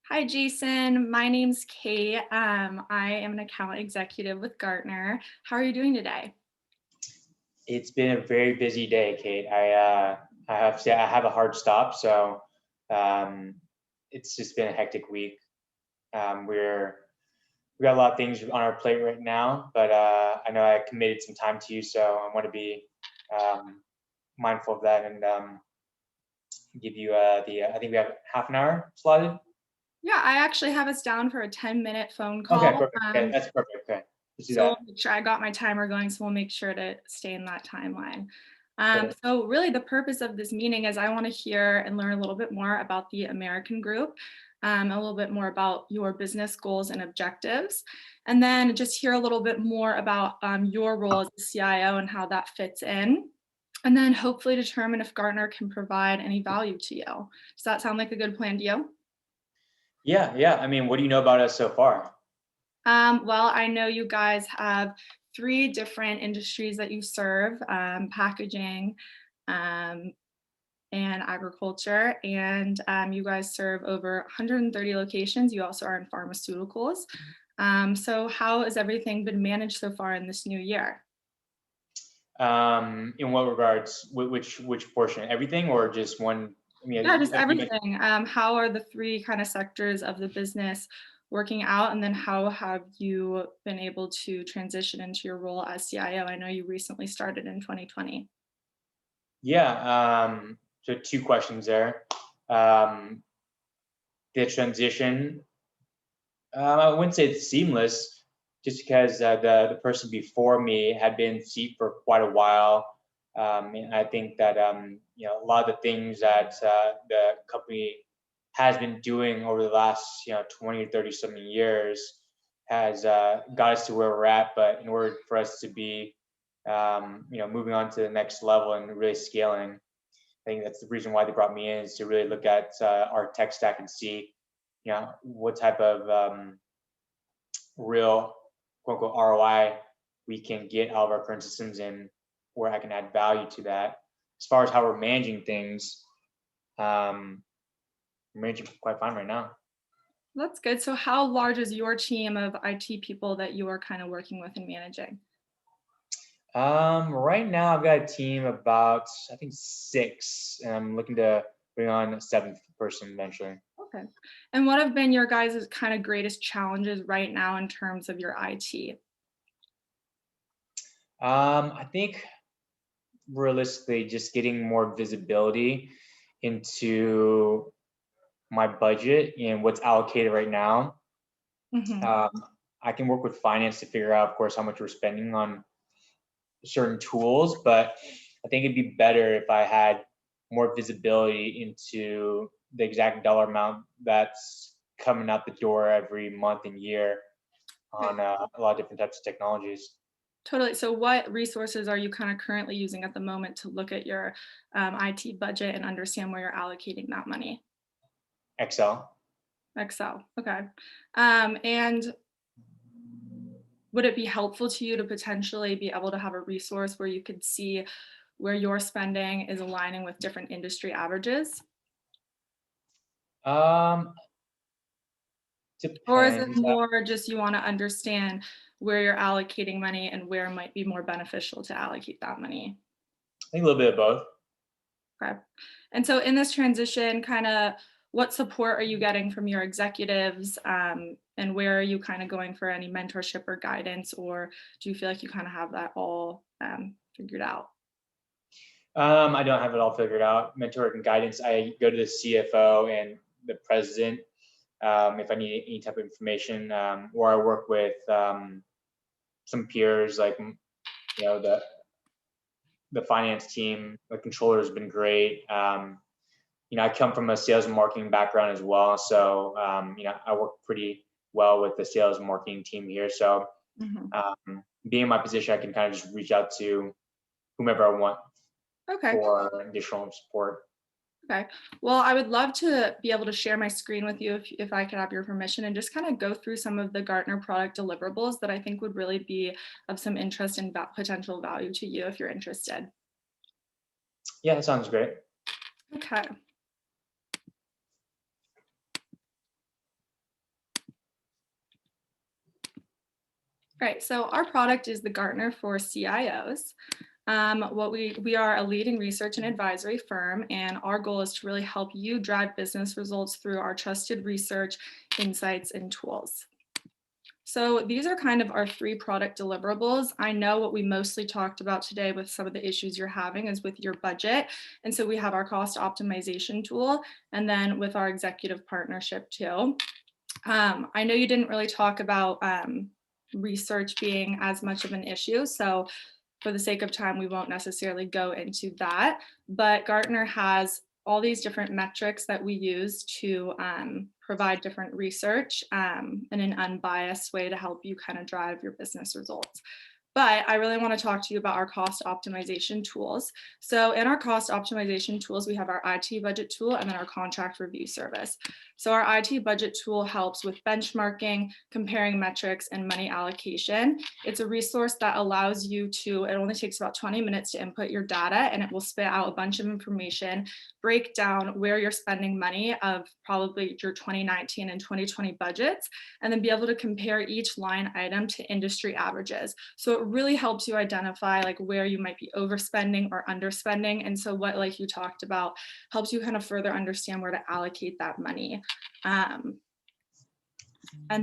Hi, Jason. My name's Cate. I am an account executive with Gartner. How are you doing today? It's been a very busy day, Kate. I have to say I have a hard stop, so um, it's just been a hectic week. We got a lot of things on our plate right now, but I know I committed some time to you, so I want to be um, mindful of that and give you the. I think we have half an hour slotted. Yeah, I actually have us down for a 10-minute phone Okay, call. perfect. Okay, that's perfect. Okay, let's do So we'll that. make sure I got my timer going, so we'll make sure to stay in that timeline. Perfect. So really the purpose of this meeting is I want to hear and learn a little bit more about the American group, a little bit more about your business goals and objectives, and then just hear a little bit more about your role as a CIO and how that fits in. And then hopefully determine if Gartner can provide any value to you. Does that sound like a good plan to you? Yeah, yeah. I mean, what do you know about us so far? Well, I know you guys have three different industries that you serve, packaging, um, and agriculture, and you guys serve over 130 locations. You also are in pharmaceuticals. So how has everything been managed so far in this new year? In what regards? Which portion? Everything or just one? I Yeah, mean, just like you mentioned. everything. How are the three kind of sectors of the business working out? And then how have you been able to transition into your role as CIO? I know you recently started in 2020. Yeah. So two questions there. Um, the transition, I wouldn't say it's seamless, just because the person before me had been in seat for quite a while. And I think that a lot of the things that the company has been doing over the last 20 or 30 something years has got us to where we're at. But in order for us to be moving on to the next level and really scaling, I think that's the reason why they brought me in, is to really look at our tech stack and see, what type of real quote unquote ROI we can get out of our current systems and where I can add value to that. As far as how we're managing things, um, we're managing quite fine right now. That's good. So how large is your team of IT people that you are kind of working with and managing? Right now I've got a team about I think six, and I'm looking to bring on a seventh person eventually. Okay. And what have been your guys' kind of greatest challenges right now in terms of your IT? I think realistically just getting more visibility into my budget and what's allocated right now. Hmm. Um, I can work with finance to figure out, of course, how much we're spending on certain tools, but I think it'd be better if I had more visibility into the exact dollar amount that's coming out the door every month and year Okay. on a lot of different types of technologies. Totally. So what resources are you kind of currently using at the moment to look at your IT budget and understand where you're allocating that money? Excel. Excel. Okay. And would it be helpful to you to potentially be able to have a resource where you could see where your spending is aligning with different industry averages? Um, Or is it depends. more just you want to understand where you're allocating money and where it might be more beneficial to allocate that money? I think a little bit of both. Okay. And so in this transition, kind of what support are you getting from your executives, and where are you kind of going for any mentorship or guidance, or do you feel like you kind of have that all figured out? I don't have it all figured out. Mentor and guidance. I go to the CFO and the president if I need any type of information, or I work with some peers like the finance team. The controller has been great. I come from a sales and marketing background as well, so I work pretty well with the sales and marketing team here. So Mhm. being in my position, I can kind of just reach out to whomever I want Okay. for additional support. Okay. Well, I would love to be able to share my screen with you if I could have your permission and just kind of go through some of the Gartner product deliverables that I think would really be of some interest and potential value to you if you're interested. Yeah, that sounds great. Okay. Right, so our product is the Gartner for CIOs. We are a leading research and advisory firm, and our goal is to really help you drive business results through our trusted research, insights, and tools. So these are kind of our 3 product deliverables. I know what we mostly talked about today with some of the issues you're having is with your budget. And so we have our cost optimization tool, and then with our executive partnership too. I know you didn't really talk about research being as much of an issue. So for the sake of time, we won't necessarily go into that, but Gartner has all these different metrics that we use to provide different research in an unbiased way to help you kind of drive your business results. But I really want to talk to you about our cost optimization tools. So in our cost optimization tools, we have our IT budget tool and then our contract review service. So our IT budget tool helps with benchmarking, comparing metrics, and money allocation. It's a resource that allows you to, it only takes about 20 minutes to input your data, and it will spit out a bunch of information, break down where you're spending money of probably your 2019 and 2020 budgets, and then be able to compare each line item to industry averages. So it really helps you identify like where you might be overspending or underspending. And so what, like you talked about, helps you kind of further understand where to allocate that money. And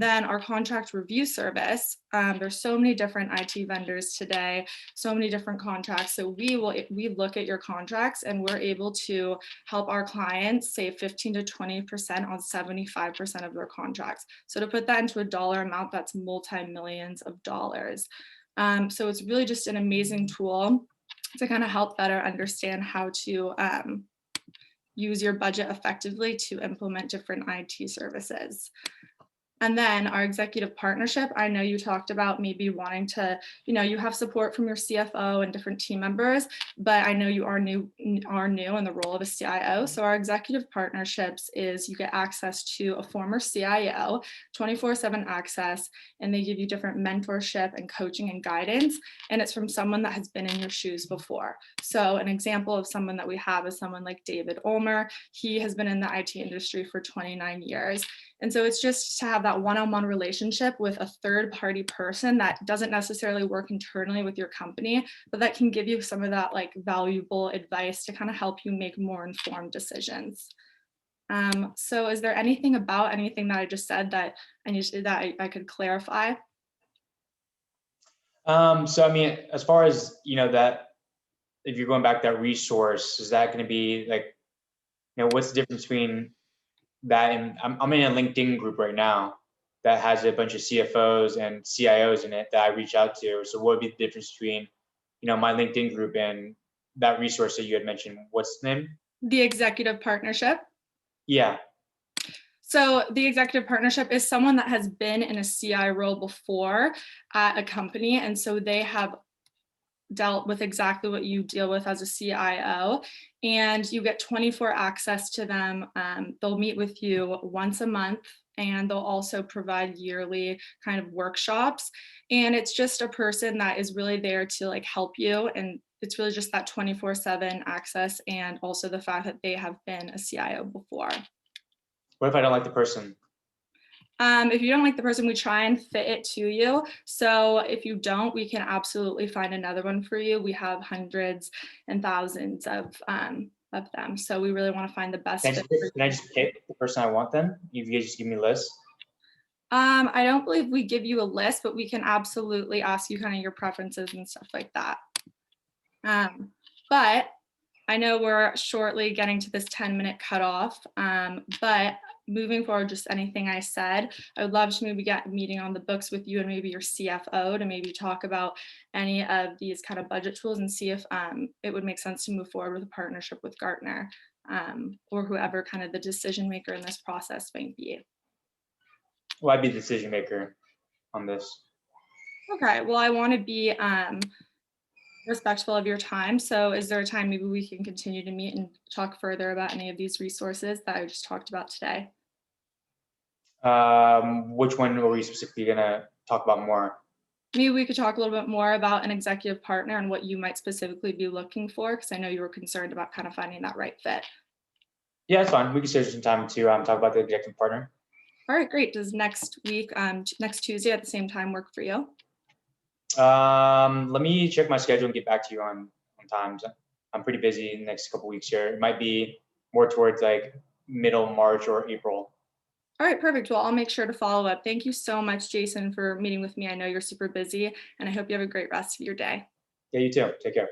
then our contract review service, there's so many different IT vendors today, so many different contracts. So we look at your contracts and we're able to help our clients save 15 to 20% on 75% of their contracts. So to put that into a dollar amount, that's multi-millions of dollars. So it's really just an amazing tool to kind of help better understand how to use your budget effectively to implement different IT services. And then our executive partnership, I know you talked about maybe wanting to, you have support from your CFO and different team members, but I know you are new in the role of a CIO. So our executive partnerships is you get access to a former CIO, 24/7 access, and they give you different mentorship and coaching and guidance. And it's from someone that has been in your shoes before. So an example of someone that we have is someone like David Ulmer. He has been in the IT industry for 29 years. And so it's just to have that one-on-one relationship with a third-party person that doesn't necessarily work internally with your company, but that can give you some of that like valuable advice to kind of help you make more informed decisions. So is there anything about anything that I just said that I could clarify? So I mean, as far as that, if you're going back to that resource, is that going to be like, what's the difference between that and I'm in a LinkedIn group right now that has a bunch of CFOs and CIOs in it that I reach out to. So what would be the difference between, my LinkedIn group and that resource that you had mentioned? What's the name? The executive partnership. Yeah. So the executive partnership is someone that has been in a CI role before at a company. And so they have dealt with exactly what you deal with as a CIO, and you get 24 access to them. They'll meet with you once a month, and they'll also provide yearly kind of workshops. And it's just a person that is really there to like help you. And it's really just that 24/7 access, and also the fact that they have been a CIO before. What if I don't like the person? If you don't like the person, we try and fit it to you. So if you don't, we can absolutely find another one for you. We have hundreds and thousands of them. So we really want to find the best fit. Can I just pick the person I want then? You guys just give me a list? I don't believe we give you a list, but we can absolutely ask you kind of your preferences and stuff like that. But I know we're shortly getting to this 10-minute cutoff, but moving forward, just anything I said, I would love to maybe get a meeting on the books with you and maybe your CFO to maybe talk about any of these kind of budget tools and see if it would make sense to move forward with a partnership with Gartner or whoever kind of the decision maker in this process might be. Well, I'd be the decision maker on this. Okay, well, I want to be respectful of your time. So is there a time maybe we can continue to meet and talk further about any of these resources that I just talked about today? Which one are we specifically going to talk about more? Maybe we could talk a little bit more about an executive partner and what you might specifically be looking for, because I know you were concerned about kind of finding that right fit. Yeah, that's fine. We can schedule some time to talk about the executive partner. All right, great. Does next week, next Tuesday at the same time work for you? Let me check my schedule and get back to you on times. I'm pretty busy in the next couple weeks here. It might be more towards like middle March or April. All right, perfect. Well, I'll make sure to follow up. Thank you so much, Jason, for meeting with me. I know you're super busy, and I hope you have a great rest of your day. Yeah, you too. Take care.